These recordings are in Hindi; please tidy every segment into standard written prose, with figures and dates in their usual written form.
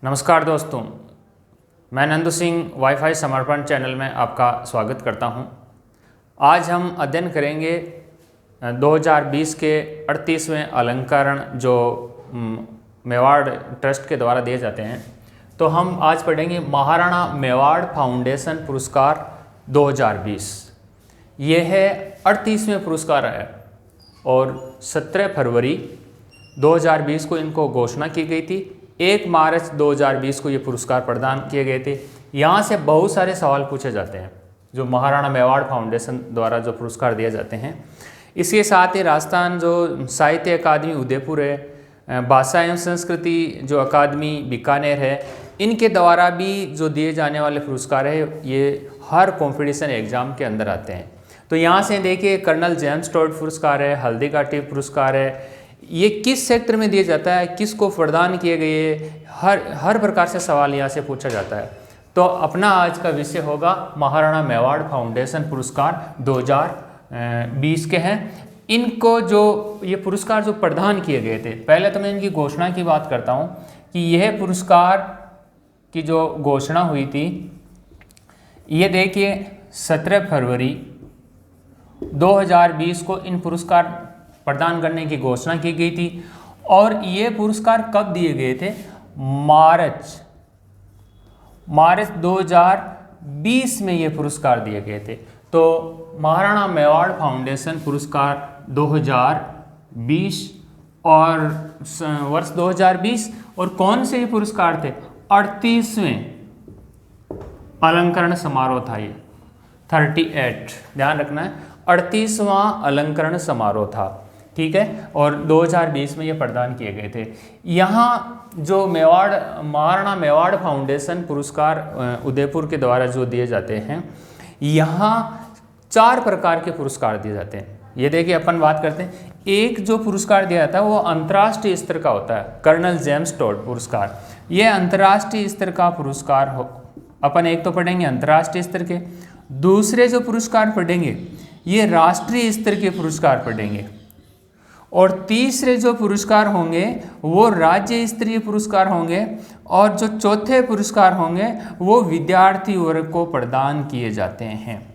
नमस्कार दोस्तों, मैं नंदू सिंह वाईफाई समर्पण चैनल में आपका स्वागत करता हूं। आज हम अध्ययन करेंगे 2020 के 38वें अलंकरण जो मेवाड़ ट्रस्ट के द्वारा दिए जाते हैं। तो हम आज पढ़ेंगे महाराणा मेवाड़ फाउंडेशन पुरस्कार 2020। ये है 38वें पुरस्कार है और 17 फरवरी 2020 को इनको घोषणा की गई थी। 1 मार्च 2020 को ये पुरस्कार प्रदान किए गए थे। यहाँ से बहुत सारे सवाल पूछे जाते हैं जो महाराणा मेवाड़ फाउंडेशन द्वारा जो पुरस्कार दिए जाते हैं। इसके साथ ही राजस्थान जो साहित्य अकादमी उदयपुर है, भाषा एवं संस्कृति जो अकादमी बीकानेर है, इनके द्वारा भी जो दिए जाने वाले पुरस्कार है ये हर कॉम्पिटिशन एग्जाम के अंदर आते हैं। तो यहाँ से देखिए, कर्नल जेम्स टोड पुरस्कार है, हल्दीघाटी पुरस्कार है। ये किस सेक्टर में दिया जाता है, किसको प्रदान किए गए, हर प्रकार से सवाल यहाँ से पूछा जाता है। तो अपना आज का विषय होगा महाराणा मेवाड़ फाउंडेशन पुरस्कार 2020 के हैं। इनको जो ये पुरस्कार जो प्रदान किए गए थे, पहले तो मैं इनकी घोषणा की बात करता हूँ कि यह पुरस्कार की जो घोषणा हुई थी, ये देखिए 17 फरवरी 2020 को इन पुरस्कार प्रदान करने की घोषणा की गई थी। और ये पुरस्कार कब दिए गए थे? मार्च 2020 में ये पुरस्कार दिए गए थे। तो महाराणा मेवाड़ फाउंडेशन पुरस्कार 2020 और वर्ष 2020, और कौन से ये पुरस्कार थे? 38वें अलंकरण समारोह था ये, 38, ध्यान रखना है, 38वां अलंकरण समारोह था, ठीक है। और 2020 में ये प्रदान किए गए थे। यहाँ जो महाराणा मेवाड़ फाउंडेशन पुरस्कार उदयपुर के द्वारा जो दिए जाते हैं, यहाँ 4 प्रकार के पुरस्कार दिए जाते हैं। ये देखिए, अपन बात करते हैं, एक जो पुरस्कार दिया जाता है वो अंतर्राष्ट्रीय स्तर का होता है, कर्नल जेम्स टोड पुरस्कार। ये अंतर्राष्ट्रीय स्तर का पुरस्कार हो। अपन एक तो पढ़ेंगे अंतर्राष्ट्रीय स्तर के, दूसरे जो पुरस्कार पढ़ेंगे ये राष्ट्रीय स्तर के पुरस्कार पढ़ेंगे, और तीसरे जो पुरस्कार होंगे वो राज्य स्तरीय पुरस्कार होंगे, और जो चौथे पुरस्कार होंगे वो विद्यार्थी वर्ग को प्रदान किए जाते हैं।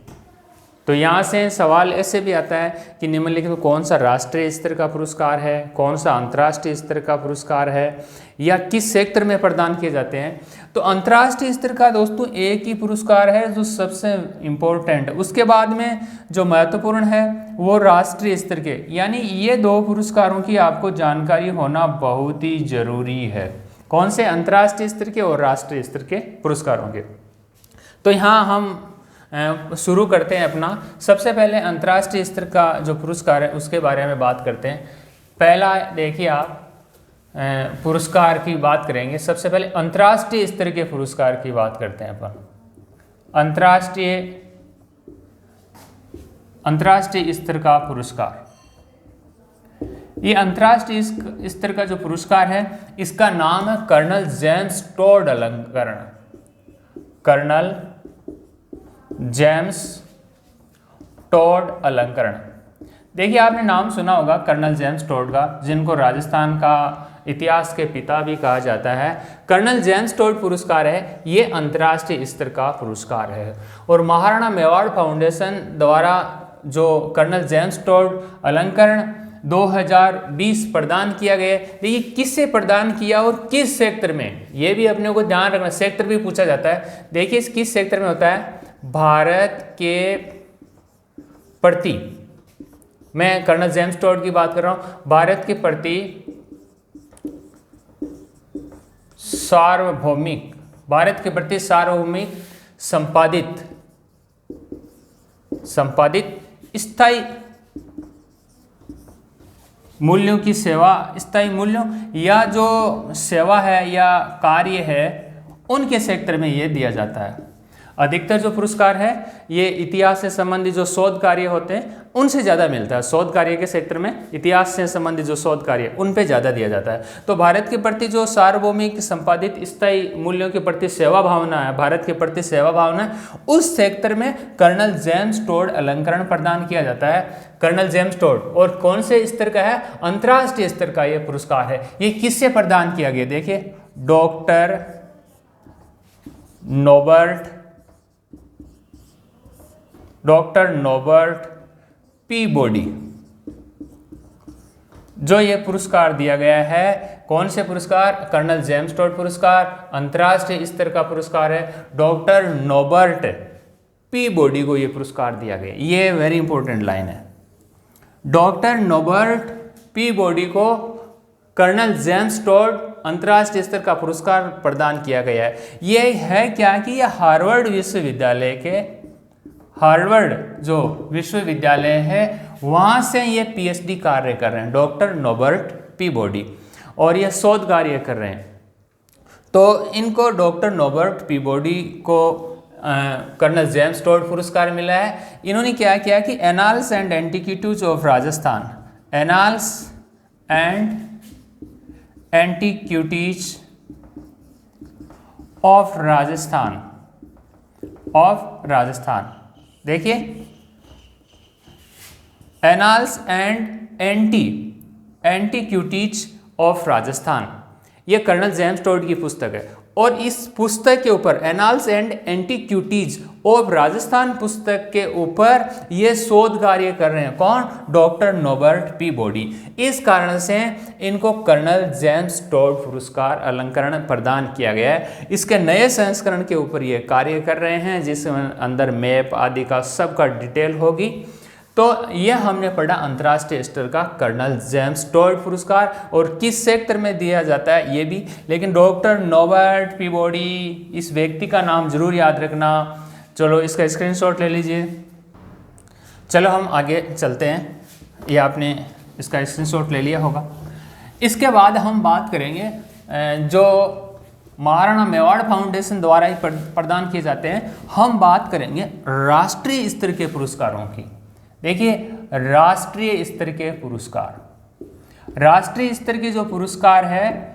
तो यहाँ से सवाल ऐसे भी आता है कि निम्नलिखित में कौन सा राष्ट्रीय स्तर का पुरस्कार है, कौन सा अंतर्राष्ट्रीय स्तर का पुरस्कार है, या किस सेक्टर में प्रदान किए जाते हैं। तो अंतर्राष्ट्रीय स्तर का दोस्तों एक ही पुरस्कार है जो सबसे इम्पोर्टेंट है। उसके बाद में जो महत्वपूर्ण है वो राष्ट्रीय स्तर के, यानी ये 2 पुरस्कारों की आपको जानकारी होना बहुत ही जरूरी है। कौन से? अंतर्राष्ट्रीय स्तर के और राष्ट्रीय स्तर के पुरस्कारों के। तो यहाँ हम शुरू करते हैं अपना। सबसे पहले अंतर्राष्ट्रीय स्तर का जो पुरस्कार है उसके बारे में बात करते हैं। पहला देखिए, आप पुरस्कार की बात करेंगे। सबसे पहले अंतर्राष्ट्रीय स्तर के पुरस्कार की बात करते हैं अपन। अंतर्राष्ट्रीय स्तर का पुरस्कार, ये अंतर्राष्ट्रीय स्तर का जो पुरस्कार है इसका नाम है कर्नल जेम्स टोड अलंकरण। कर्नल जेम्स टोड अलंकरण। देखिए, आपने नाम सुना होगा कर्नल जेम्स टोड का, जिनको राजस्थान का इतिहास के पिता भी कहा जाता है। कर्नल जेम्स टोड पुरस्कार है, ये अंतर्राष्ट्रीय स्तर का पुरस्कार है। और महाराणा मेवाड़ फाउंडेशन द्वारा जो कर्नल जेम्स टोड अलंकरण 2020 प्रदान किया गया। देखिए, किससे प्रदान किया और किस सेक्टर में, ये भी अपने को ध्यान रखना। सेक्टर भी पूछा जाता है। देखिए, किस सेक्टर में होता है? भारत के प्रति, मैं कर्नल जेम्स टोड की बात कर रहा हूं, भारत के प्रति सार्वभौमिक, भारत के प्रति सार्वभौमिक संपादित स्थायी मूल्यों की सेवा, स्थायी मूल्यों या जो सेवा है या कार्य है उनके सेक्टर में ये दिया जाता है। अधिकतर जो पुरस्कार है ये इतिहास से संबंधित जो शोध कार्य होते हैं उनसे ज़्यादा मिलता है। शोध कार्य के सेक्टर में इतिहास से संबंधित जो शोध कार्य उन पे ज़्यादा दिया जाता है। तो भारत के प्रति जो सार्वभौमिक संपादित स्थायी मूल्यों के प्रति सेवा भावना है, भारत के प्रति सेवा भावना है, उस सेक्टर में कर्नल जेम्स टोड अलंकरण प्रदान किया जाता है। कर्नल जेम्स टोड, और कौन से स्तर का है? अंतर्राष्ट्रीय स्तर का ये पुरस्कार है। ये किससे प्रदान किया गया? देखिए, डॉक्टर नॉबर्ट पीबॉडी, जो ये पुरस्कार दिया गया है। कौन से पुरस्कार? कर्नल जेम्स टोड पुरस्कार, अंतर्राष्ट्रीय स्तर का पुरस्कार है। डॉक्टर नॉबर्ट पीबॉडी को ये पुरस्कार दिया गया। ये वेरी इंपॉर्टेंट लाइन है। डॉक्टर नॉबर्ट पीबॉडी को कर्नल जेम्स टोड अंतर्राष्ट्रीय स्तर का पुरस्कार प्रदान किया गया है। ये है क्या कि ये हार्वर्ड जो विश्वविद्यालय है वहाँ से ये पीएचडी कार्य कर रहे हैं डॉक्टर नॉबर्ट पीबॉडी, और ये शोध कार्य कर रहे हैं। तो इनको डॉक्टर नॉबर्ट पीबॉडी को कर्नल जेम्स टोड पुरस्कार मिला है। इन्होंने क्या किया कि annals and antiquities of Rajasthan, annals and antiquities of Rajasthan, देखिए annals and antiquities of Rajasthan, ये कर्नल जेम्स टोड की पुस्तक है। और इस पुस्तक के ऊपर, annals and antiquities of Rajasthan पुस्तक के ऊपर ये शोध कार्य कर रहे हैं। कौन? Doctor Norbert Peabody. इस कारण से इनको कर्नल जेम्स टोड पुरस्कार अलंकरण प्रदान किया गया है। इसके नए संस्करण के ऊपर ये कार्य कर रहे हैं, जिसमें अंदर मैप आदि का सबका डिटेल होगी। तो ये हमने पढ़ा अंतर्राष्ट्रीय स्तर का कर्नल जेम्स टोड पुरस्कार, और किस सेक्टर में दिया जाता है ये भी। लेकिन डॉक्टर नॉबर्ट पीबॉडी, इस व्यक्ति का नाम जरूर याद रखना। चलो इसका स्क्रीनशॉट ले लीजिए। चलो हम आगे चलते हैं। ये आपने इसका स्क्रीनशॉट ले लिया होगा। इसके बाद हम बात करेंगे जो महाराणा मेवाड़ फाउंडेशन द्वारा ही प्रदान किए जाते हैं। हम बात करेंगे राष्ट्रीय स्तर के पुरस्कारों की। देखिए राष्ट्रीय स्तर के पुरस्कार, राष्ट्रीय स्तर के जो पुरस्कार है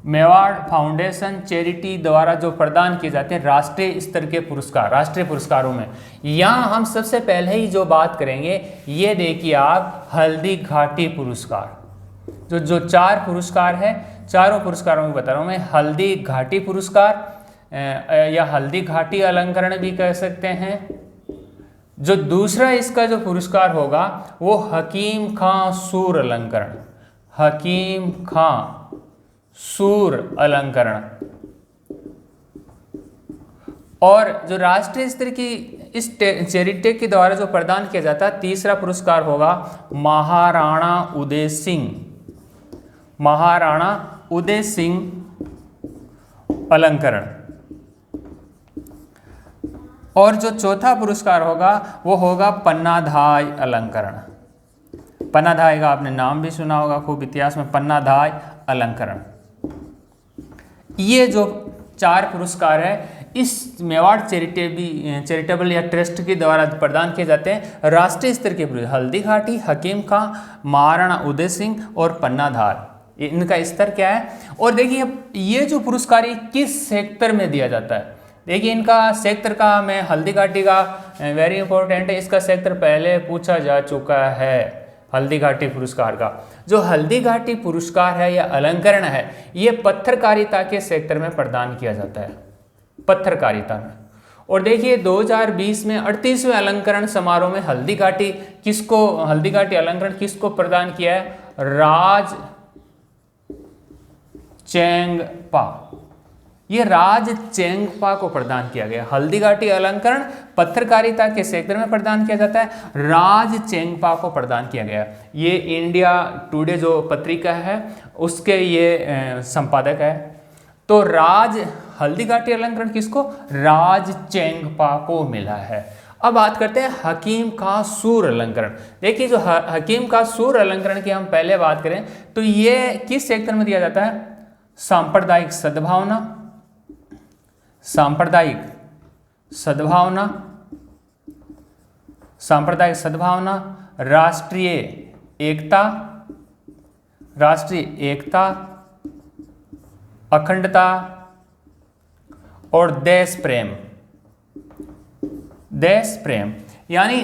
मेवाड़ फाउंडेशन चैरिटी द्वारा जो प्रदान किए जाते हैं राष्ट्रीय स्तर के पुरस्कार, राष्ट्रीय पुरस्कारों में यहाँ हम सबसे पहले ही जो बात करेंगे, ये देखिए आप हल्दी घाटी पुरस्कार। जो 4 पुरस्कार है, चारों पुरस्कारों को बता रहा हूँ मैं। हल्दी घाटी पुरस्कार या हल्दी घाटी अलंकरण भी कह सकते हैं। जो दूसरा इसका जो पुरस्कार होगा वो हकीम खां सूर अलंकरण, हकीम खां सूर अलंकरण। और जो राष्ट्रीय स्तर की इस चैरिटी के द्वारा जो प्रदान किया जाता है, तीसरा पुरस्कार होगा महाराणा उदय सिंह, महाराणा उदय सिंह अलंकरण। और जो चौथा पुरस्कार होगा वो होगा पन्नाधाय अलंकरण। पन्नाधाय का आपने नाम भी सुना होगा खूब इतिहास में, पन्नाधाय अलंकरण। ये जो 4 पुरस्कार है इस मेवाड़ चैरिटेबल या ट्रस्ट के द्वारा प्रदान किए जाते हैं राष्ट्रीय स्तर के पुरस्कार। हल्दी घाटी, हकीम खां, महाराणा उदय सिंह और पन्नाधार, इनका स्तर क्या है। और देखिए ये जो पुरस्कार किस सेक्टर में दिया जाता है। देखिए इनका सेक्टर का, मैं हल्दी घाटी का वेरी इंपॉर्टेंट है, इसका सेक्टर पहले पूछा जा चुका है। हल्दी घाटी पुरस्कार का जो हल्दी घाटी पुरस्कार है या अलंकरण है, ये पत्रकारिता के सेक्टर में प्रदान किया जाता है, पत्रकारिता में। और देखिए 2020 में 38वें अलंकरण समारोह में हल्दी घाटी अलंकरण किसको प्रदान किया है? राज चेंगपा, ये राज चेंगपा को प्रदान किया गया। हल्दी घाटी अलंकरण पत्रकारिता के क्षेत्र में प्रदान किया जाता है, राज चेंगपा को प्रदान किया गया। ये इंडिया टुडे जो पत्रिका है उसके ये संपादक है। तो हल्दी घाटी अलंकरण किसको? राज चेंगपा को मिला है। अब बात करते हैं हकीम खां सूर अलंकरण। देखिए जो हकीम खां सूर अलंकरण की हम पहले बात करें तो ये किस सेक्टर में दिया जाता है? सांप्रदायिक सद्भावना, सांप्रदायिक सद्भावना, राष्ट्रीय एकता, अखंडता और देश प्रेम। यानी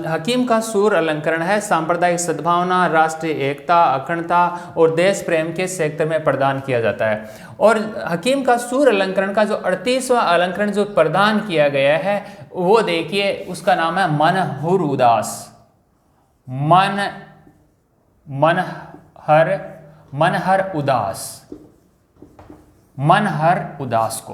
हकीम का सूर अलंकरण है सांप्रदायिक सद्भावना, राष्ट्रीय एकता, अखंडता और देश प्रेम के सेक्टर में प्रदान किया जाता है। और हकीम का सूर अलंकरण का जो 38वां अलंकरण जो प्रदान किया गया है वो देखिए, उसका नाम है मनहुर उदास। मनहर उदास को।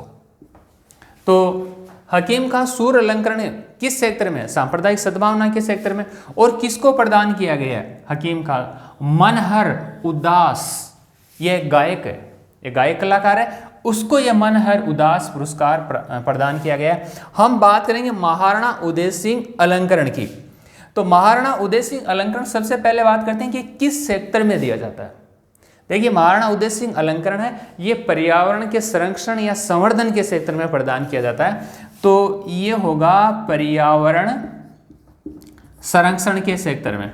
तो हकीम का सूर अलंकरण किस सेक्टर में? सांप्रदायिक सद्भावना के सेक्टर में। और किसको प्रदान किया गया है? हकीम का मनहर उदास, ये गायक है, ये गायक कलाकार है, उसको यह मनहर उदास पुरस्कार प्रदान किया गया है। हम बात करेंगे महाराणा उदय सिंह अलंकरण की। तो महाराणा उदय सिंह अलंकरण सबसे पहले बात करते हैं कि किस सेक्टर में दिया जाता है। देखिए, महाराणा उदय सिंह अलंकरण है, ये पर्यावरण के संरक्षण या संवर्धन के क्षेत्र में प्रदान किया जाता है। तो ये होगा पर्यावरण संरक्षण के सेक्टर में।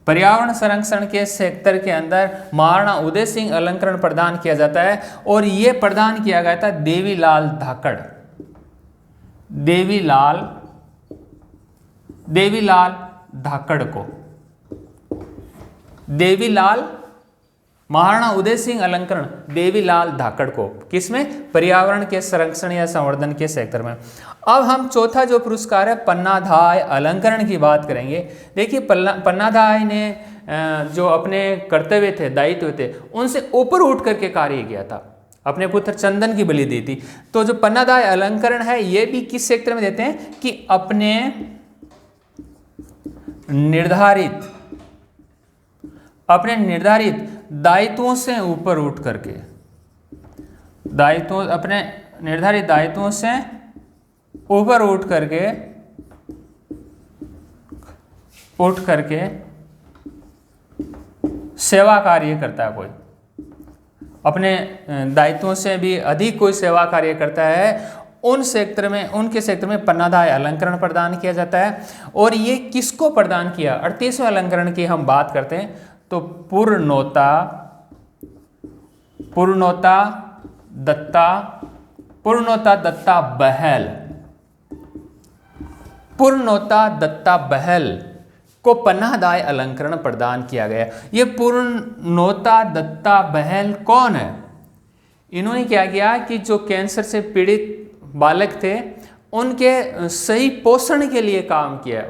पर्यावरण संरक्षण के सेक्टर के अंदर महाराणा उदय सिंह अलंकरण प्रदान किया जाता है। और ये प्रदान किया गया था देवीलाल धाकड़ को। महाराणा उदय सिंह अलंकरण देवीलाल धाकड़ को, किसमें? पर्यावरण के संरक्षण या संवर्धन के सेक्टर में। अब हम चौथा जो पुरस्कार है पन्नाधाय अलंकरण की बात करेंगे। देखिए, पन्नाधाय ने जो अपने कर्तव्य थे, दायित्व थे, उनसे ऊपर उठ करके कार्य किया था, अपने पुत्र चंदन की बलि दी थी। तो जो पन्नाधाय अलंकरण है ये भी किस सेक्टर में देते हैं कि अपने निर्धारित दायित्वों से ऊपर उठ करके, अपने निर्धारित दायित्वों से ऊपर उठ करके सेवा कार्य करता है। कोई अपने दायित्वों से भी अधिक कोई सेवा कार्य करता है, उनके सेक्टर में पन्नाधाय अलंकरण प्रदान किया जाता है। और ये किसको प्रदान किया? 38वें अलंकरण की हम बात करते हैं तो पूर्णोता दत्ता बहल को पन्नाधाय अलंकरण प्रदान किया गया। ये पूर्णोता दत्ता बहल कौन है? इन्होंने क्या किया कि जो कैंसर से पीड़ित बालक थे उनके सही पोषण के लिए काम किया।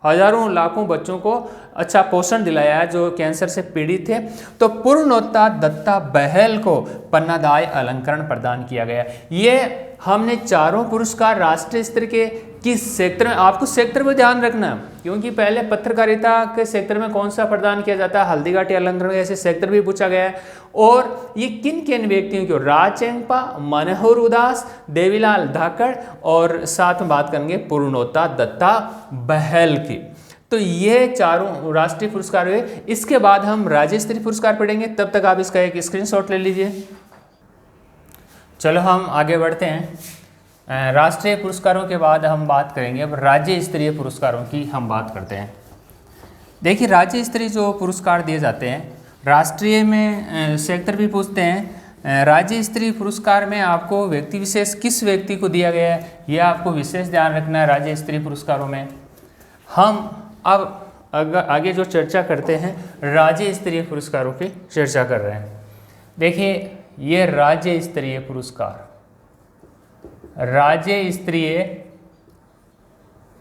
हजारों लाखों बच्चों को अच्छा पोषण दिलाया है जो कैंसर से पीड़ित थे। तो पूर्णोता दत्ता बहल को पन्नाधाय अलंकरण प्रदान किया गया। ये हमने चारों पुरस्कार राष्ट्रीय स्तर के किस सेक्टर में, आपको सेक्टर पर ध्यान रखना है क्योंकि पहले पत्रकारिता के सेक्टर में कौन सा प्रदान किया जाता है, हल्दीघाटी अलंकरण, ऐसे सेक्टर भी पूछा गया है। और ये किन किन व्यक्तियों की? राज चेंगपा, मनहुर उदास, देवीलाल धाकड़ और साथ में बात करेंगे पूर्णोता दत्ता बहल की। तो ये चारों राष्ट्रीय पुरस्कार हुए। इसके बाद हम राज्य स्तरीय पुरस्कार पढ़ेंगे, तब तक आप इसका एक स्क्रीनशॉट ले लीजिए। चलो हम आगे बढ़ते हैं। राष्ट्रीय पुरस्कारों के बाद हम बात करेंगे अब राज्य स्तरीय पुरस्कारों की हम बात करते हैं। देखिए, राज्य स्तरीय जो पुरस्कार दिए जाते हैं, राष्ट्रीय में सेक्टर भी पूछते हैं। राज्य स्तरीय पुरस्कार में आपको व्यक्ति विशेष किस व्यक्ति को दिया गया है यह आपको विशेष ध्यान रखना है। राज्य स्तरीय पुरस्कारों में हम अब आगे जो चर्चा करते हैं राज्य स्तरीय पुरस्कारों की चर्चा कर रहे हैं। देखिए, ये राज्य स्तरीय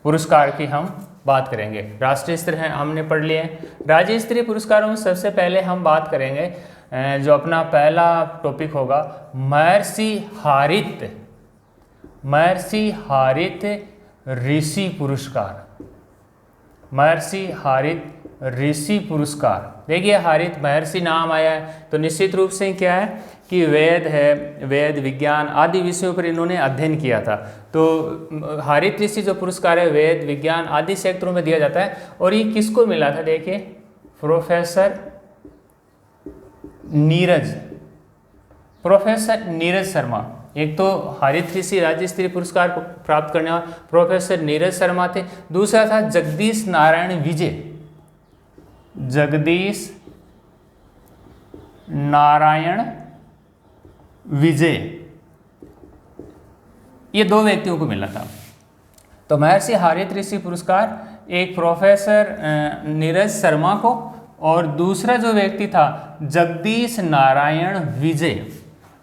पुरस्कार की हम बात करेंगे। राष्ट्रीय स्तर है हमने पढ़ लिए। राज्य स्तरीय पुरस्कारों में सबसे पहले हम बात करेंगे जो अपना पहला टॉपिक होगा महर्षि हारित ऋषि पुरस्कार। महर्षि हारित ऋषि पुरस्कार। देखिए, हारित महर्षि नाम आया है तो निश्चित रूप से क्या है कि वेद विज्ञान आदि विषयों पर इन्होंने अध्ययन किया था। तो हारित ऋषि जो पुरस्कार है वेद विज्ञान आदि क्षेत्रों में दिया जाता है। और ये किसको मिला था? देखिए, प्रोफेसर नीरज शर्मा। एक तो हारित ऋषि राज्य स्तरीय पुरस्कार प्राप्त करने वाले प्रोफेसर नीरज शर्मा थे। दूसरा था जगदीश नारायण विजय। ये दो व्यक्तियों को मिला था। तो महर्षि हारित ऋषि पुरस्कार एक प्रोफेसर नीरज शर्मा को, और दूसरा जो व्यक्ति था जगदीश नारायण विजय,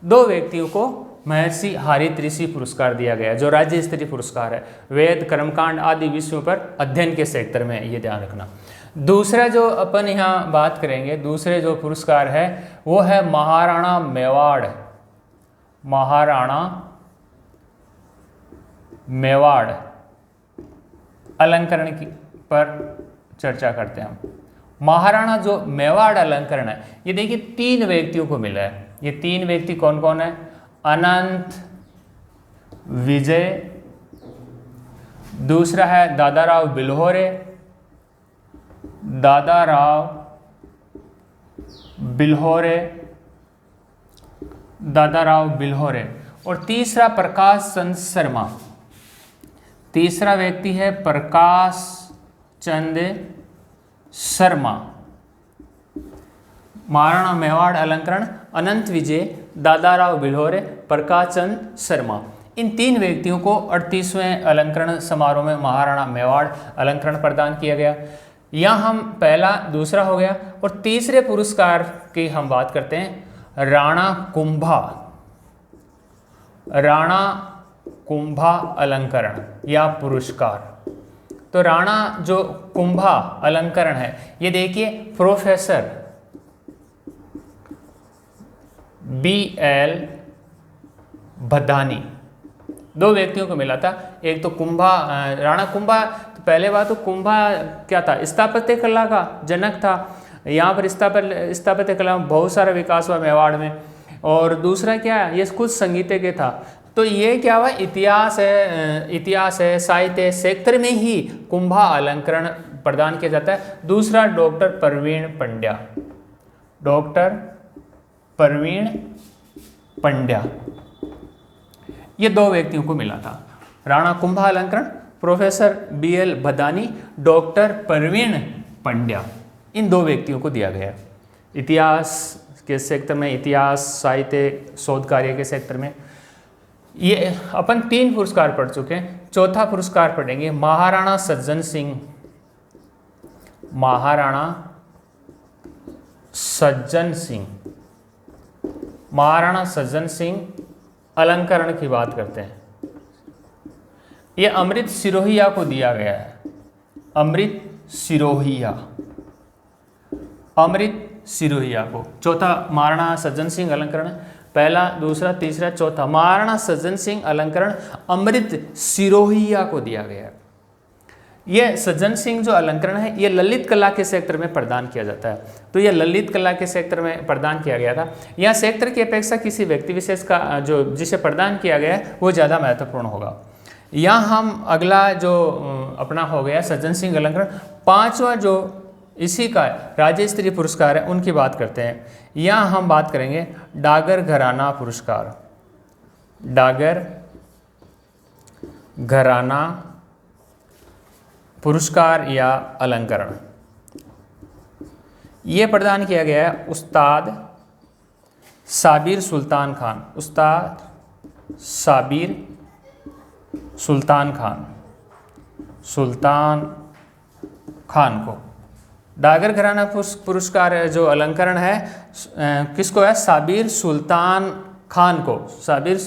2 व्यक्तियों को महर्षि हारित ऋषि पुरस्कार दिया गया, जो राज्य स्तरीय पुरस्कार है। वेद, कर्मकांड आदि विषयों पर अध्ययन के सेक्टर में, ये ध्यान रखना। दूसरा जो अपन यहाँ बात करेंगे, दूसरे जो पुरस्कार है वो है महाराणा मेवाड़। महाराणा मेवाड़ अलंकरण की पर चर्चा करते हैं हम। महाराणा जो मेवाड़ अलंकरण है, ये देखिए 3 व्यक्तियों को मिला है। ये 3 व्यक्ति कौन कौन है? अनंत विजय, दूसरा है दादाराव बिल्होरे, दादाराव बिल्होरे, दादाराव बिल्होरे, और तीसरा प्रकाश चंद शर्मा। तीसरा व्यक्ति है प्रकाश चंद शर्मा। महाराणा मेवाड़ अलंकरण, अनंत विजय, दादाराव बिल्होरे, प्रकाश चंद शर्मा। इन 3 व्यक्तियों को 38वें अलंकरण समारोह में महाराणा मेवाड़ अलंकरण प्रदान किया गया। यहाँ हम पहला दूसरा हो गया, और तीसरे पुरस्कार की हम बात करते हैं राणा कुंभा। राणा कुंभा अलंकरण या पुरस्कार। तो राणा जो कुंभा अलंकरण है, ये देखिए प्रोफेसर BL भदानी, 2 व्यक्तियों को मिला था। एक तो कुंभा, राणा कुंभा, तो पहले बात तो कुंभा क्या था? स्थापत्य कला का जनक था। यहाँ पर स्थापत्य कला में बहुत सारा विकास हुआ मेवाड़ में। और दूसरा क्या, ये कुछ संगीतज्ञ था। तो ये क्या हुआ, इतिहास है, साहित्य सेक्टर में ही कुंभा अलंकरण प्रदान किया जाता है। दूसरा डॉक्टर प्रवीण पंड्या, डॉक्टर प्रवीण पंड्या, ये 2 व्यक्तियों को मिला था। राणा कुंभा अलंकरण professor BL Bhadani, doctor Praveen Pandya, इन 2 व्यक्तियों को दिया गया। इतिहास के सेक्टर में, इतिहास साहित्य शोध कार्य के सेक्टर में। ये अपन 3 पुरस्कार पढ़ चुके हैं। चौथा पुरस्कार पढ़ेंगे महाराणा सज्जन सिंह। महाराणा सज्जन सिंह, महाराणा सज्जन सिंह अलंकरण की बात करते हैं। ये अमृत सिरोहिया को दिया गया है। अमृत सिरोहिया, अमृत सिरोहिया को। चौथा महाराणा सज्जन सिंह अलंकरण, पहला, दूसरा, तीसरा, चौथा महाराणा सज्जन सिंह अलंकरण अमृत सिरोहिया को दिया गया है। यह सज्जन सिंह जो अलंकरण है, ये ललित कला के सेक्टर में प्रदान किया जाता है। तो यह ललित कला के सेक्टर में प्रदान किया गया था। यह सेक्टर की अपेक्षा किसी व्यक्ति विशेष का जो जिसे प्रदान किया गया है वो ज़्यादा महत्वपूर्ण होगा। यहाँ हम अगला जो अपना हो गया सज्जन सिंह अलंकरण, 5वां जो इसी का राज्य स्तरीय पुरस्कार है उनकी बात करते हैं। यहाँ हम बात करेंगे डागर घराना पुरस्कार। डागर घराना पुरस्कार या अलंकरण, ये प्रदान किया गया है उस्ताद साबिर सुल्तान खान। उस्ताद साबिर सुल्तान खान, सुल्तान खान को डागर घराना पुरस्कार जो अलंकरण है किसको है? साबिर सुल्तान खान को, साबिर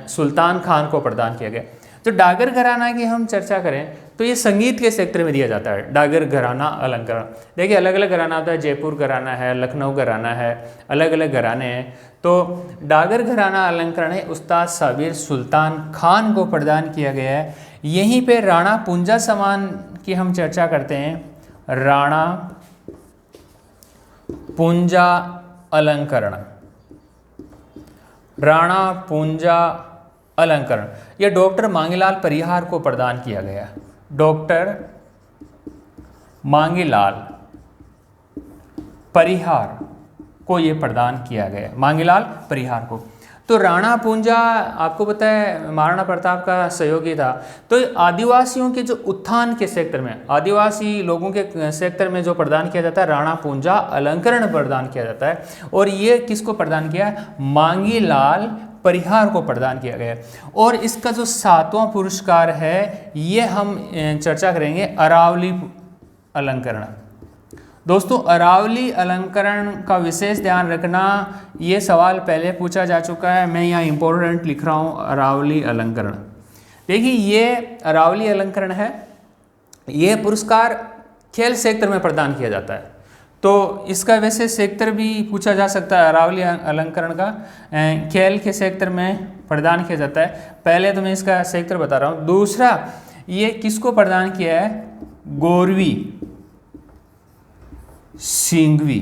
सुल्तान खान को प्रदान किया गया। तो डागर घराना की हम चर्चा करें तो ये संगीत के सेक्टर में दिया जाता है। डागर घराना अलंकरण, देखिए अलग अलग घराना होता है, जयपुर घराना है, लखनऊ घराना है, अलग अलग घराने हैं। तो डागर घराना अलंकरण है उस्ताद साबिर सुल्तान खान को प्रदान किया गया है। यहीं पे राणा पुंजा समान की हम चर्चा करते हैं। राणा पुंजा अलंकरण, राणा पुंजा अलंकरण, यह डॉक्टर मांगीलाल परिहार को प्रदान किया गया। डॉक्टर मांगीलाल परिहार को यह प्रदान किया गया, मांगीलाल परिहार को। तो राणा पुंजा आपको पता है महाराणा प्रताप का सहयोगी था। तो आदिवासियों के जो उत्थान के सेक्टर में, आदिवासी लोगों के सेक्टर में जो प्रदान किया जाता है राणा पुंजा अलंकरण प्रदान किया जाता है। और ये किसको प्रदान किया है? मांगीलाल परिहार को प्रदान किया गया है। और इसका जो 7वां पुरस्कार है ये हम चर्चा करेंगे अरावली अलंकरण। दोस्तों अरावली अलंकरण का विशेष ध्यान रखना, ये सवाल पहले पूछा जा चुका है, मैं यहाँ इम्पोर्टेंट लिख रहा हूँ अरावली अलंकरण। देखिए ये अरावली अलंकरण है, ये पुरस्कार खेल क्षेत्र में प्रदान किया जाता है, तो इसका वैसे क्षेत्र भी पूछा जा सकता है। अरावली अलंकरण का खेल के क्षेत्र में प्रदान किया जाता है। पहले तो मैं इसका क्षेत्र बता रहा हूँ। दूसरा, ये किसको प्रदान किया है? गोरवी सिंघवी,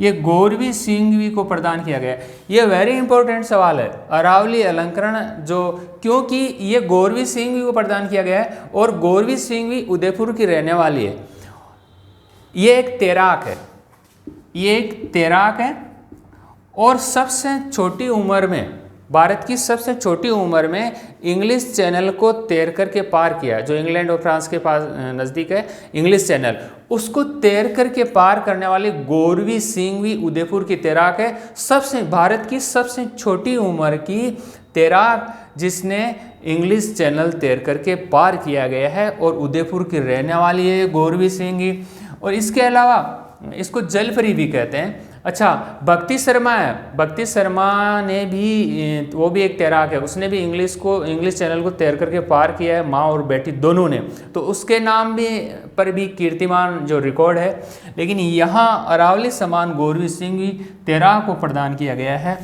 ये गोरवी सिंघवी को प्रदान किया गया। ये वेरी इंपॉर्टेंट सवाल है, अरावली अलंकरण जो, क्योंकि ये गोरवी सिंघवी को प्रदान किया गया है और गोरवी सिंघवी उदयपुर की रहने वाली है। ये एक तैराक है, ये एक तैराक है और सबसे छोटी उम्र में, भारत की सबसे छोटी उम्र में इंग्लिश चैनल को तैर करके पार किया, जो इंग्लैंड और फ्रांस के पास नज़दीक है इंग्लिश चैनल, उसको तैर करके पार करने वाली गोरवी सिंघवी उदयपुर की तैराक है। सबसे, भारत की सबसे छोटी उम्र की तैराक जिसने इंग्लिश चैनल तैर करके पार किया गया है और उदयपुर की रहने वाली है गोरवी सिंघवी। और इसके अलावा इसको जलपरी भी कहते हैं। अच्छा, भक्ति शर्मा है, भक्ति शर्मा ने भी, वो भी एक तैराक है, उसने भी इंग्लिश चैनल को तैर करके पार किया है, माँ और बेटी दोनों ने, तो उसके नाम भी पर भी कीर्तिमान जो रिकॉर्ड है। लेकिन यहाँ अरावली सम्मान गोरवी सिंघवी तैराक को प्रदान किया गया है।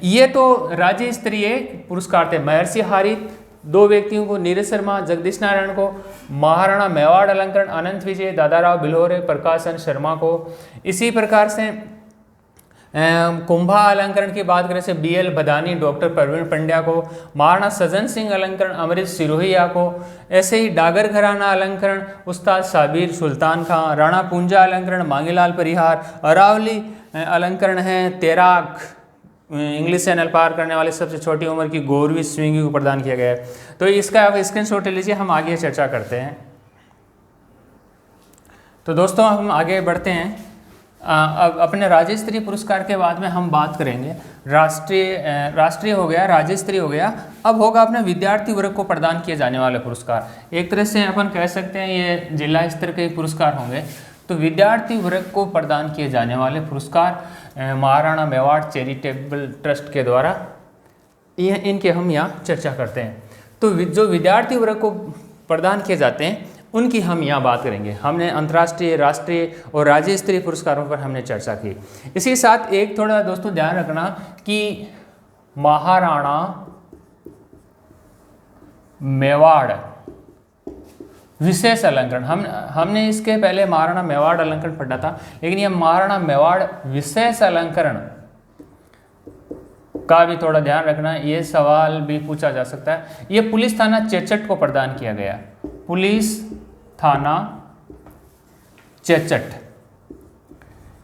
ये तो राज्य स्तरीय पुरस्कार थे। महर्षि हारित 2 व्यक्तियों को, नीरज शर्मा, जगदीश नारायण को, महाराणा मेवाड़ अलंकरण अनंत विजय, दादाराव बिल्होरे, प्रकाशन शर्मा को। इसी प्रकार से कुंभा अलंकरण की बात करें से BL बदानी, डॉक्टर प्रवीण पंड्या को, महाराणा सज्जन सिंह अलंकरण अमृत सिरोहिया को। ऐसे ही डागर घराना अलंकरण उस्ताद साबिर सुल्तान खां, राणा पूंजा अलंकरण मांगीलाल परिहार, अरावली अलंकरण है तैराक इंग्लिश चैनल पार करने वाले सबसे छोटी उम्र की गोरवी सिंघवी को प्रदान किया गया है। तो इसका आप स्क्रीनशॉट ले लीजिए, हम आगे चर्चा करते हैं। तो दोस्तों हम आगे बढ़ते हैं। अब अपने राज्य स्तरीय पुरस्कार के बाद में हम बात करेंगे राष्ट्रीय हो गया, राज्य स्तरीय हो गया, अब होगा अपने विद्यार्थी वर्ग को प्रदान किए जाने वाले पुरस्कार। एक तरह से अपन कह सकते हैं ये जिला स्तर के पुरस्कार होंगे। तो विद्यार्थी वर्ग को प्रदान किए जाने वाले पुरस्कार महाराणा मेवाड़ चैरिटेबल ट्रस्ट के द्वारा इनके हम यहाँ चर्चा करते हैं। तो जो विद्यार्थी वर्ग को प्रदान किए जाते हैं उनकी हम यहाँ बात करेंगे। हमने अंतर्राष्ट्रीय, राष्ट्रीय और राज्य स्तरीय पुरस्कारों पर हमने चर्चा की। इसी साथ एक थोड़ा दोस्तों ध्यान रखना कि महाराणा मेवाड़ विशेष अलंकरण, हमने इसके पहले महाराणा मेवाड़ अलंकरण पढ़ा था, लेकिन ये महाराणा मेवाड़ विशेष अलंकरण का भी थोड़ा ध्यान रखना, ये सवाल भी पूछा जा सकता है। ये पुलिस थाना चेचट को प्रदान किया गया। पुलिस थाना चेचट,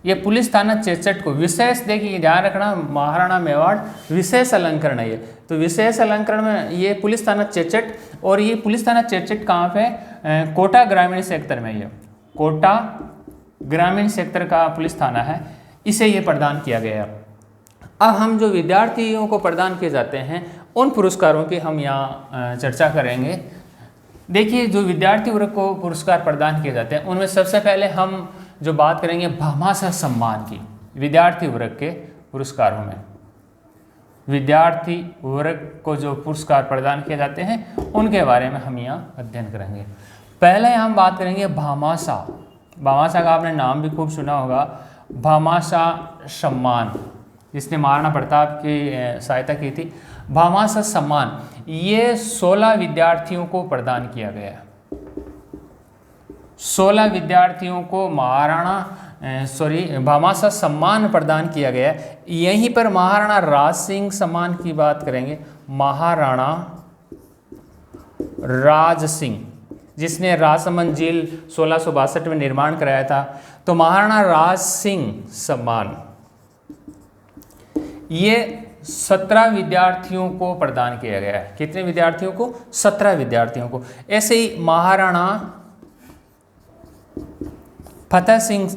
ये पुलिस थाना चेचट को विशेष, देखिए ध्यान रखना, महाराणा मेवाड़ विशेष अलंकरण है ये। तो विशेष अलंकरण में ये पुलिस थाना चेचट, और ये पुलिस थाना चेचट कहाँ पे? कोटा ग्रामीण सेक्टर में, ये कोटा ग्रामीण सेक्टर का पुलिस थाना है, इसे ये प्रदान किया गया। अब हम जो विद्यार्थियों को प्रदान किए जाते हैं उन पुरस्कारों की हम यहाँ चर्चा करेंगे। देखिए जो विद्यार्थी वर्ग को पुरस्कार प्रदान किए जाते हैं उनमें सबसे पहले हम जो बात करेंगे भामाशाह सम्मान की। विद्यार्थी वर्ग के पुरस्कारों में विद्यार्थी वर्ग को जो पुरस्कार प्रदान किए जाते हैं उनके बारे में हम यहाँ अध्ययन करेंगे। पहले हम बात करेंगे भामाशाह। भामाशाह का आपने नाम भी खूब सुना होगा, भामाशाह सम्मान, जिसने महाराणा प्रताप की सहायता की थी। भामाशाह सम्मान ये 16 विद्यार्थियों को प्रदान किया गया। 16 विद्यार्थियों को भामाशाह सम्मान प्रदान किया गया। यहीं पर महाराणा राज सिंह सम्मान की बात करेंगे। महाराणा राज सिंह, जिसने राजसमंद झील 1662 में निर्माण कराया था, तो महाराणा राज सिंह सम्मान ये 17 विद्यार्थियों को प्रदान किया गया है। कितने विद्यार्थियों को? 17 विद्यार्थियों को। ऐसे ही महाराणा फतेह सिंह,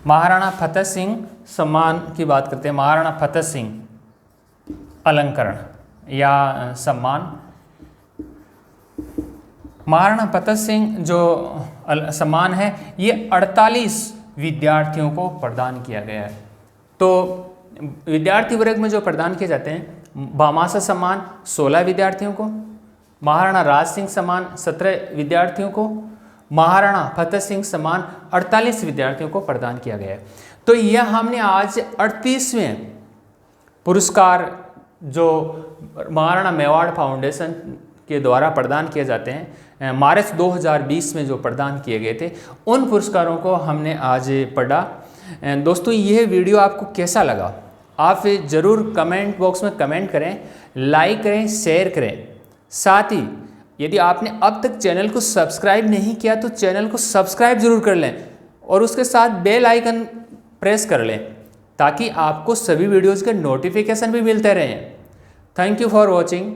महाराणा फतेह सिंह सम्मान की बात करते हैं। महाराणा फतेह सिंह अलंकरण या सम्मान, महाराणा फतेह सिंह जो सम्मान है ये 48 विद्यार्थियों को प्रदान किया गया है। तो विद्यार्थी वर्ग में जो प्रदान किए जाते हैं, भामाशाह सम्मान 16 विद्यार्थियों को, महाराणा राज सिंह सम्मान 17 विद्यार्थियों को, महाराणा फतेह सिंह सम्मान 48 विद्यार्थियों को प्रदान किया गया है। तो यह हमने आज 38वें पुरस्कार जो महाराणा मेवाड़ फाउंडेशन के द्वारा प्रदान किए जाते हैं, मार्च 2020 में जो प्रदान किए गए थे, उन पुरस्कारों को हमने आज पढ़ा। दोस्तों यह वीडियो आपको कैसा लगा आप ज़रूर कमेंट बॉक्स में कमेंट करें, लाइक करें, शेयर करें। साथ ही यदि आपने अब तक चैनल को सब्सक्राइब नहीं किया तो चैनल को सब्सक्राइब जरूर कर लें और उसके साथ बेल आइकन प्रेस कर लें ताकि आपको सभी वीडियोज़ के नोटिफिकेशन भी मिलते रहें। Thank you for watching.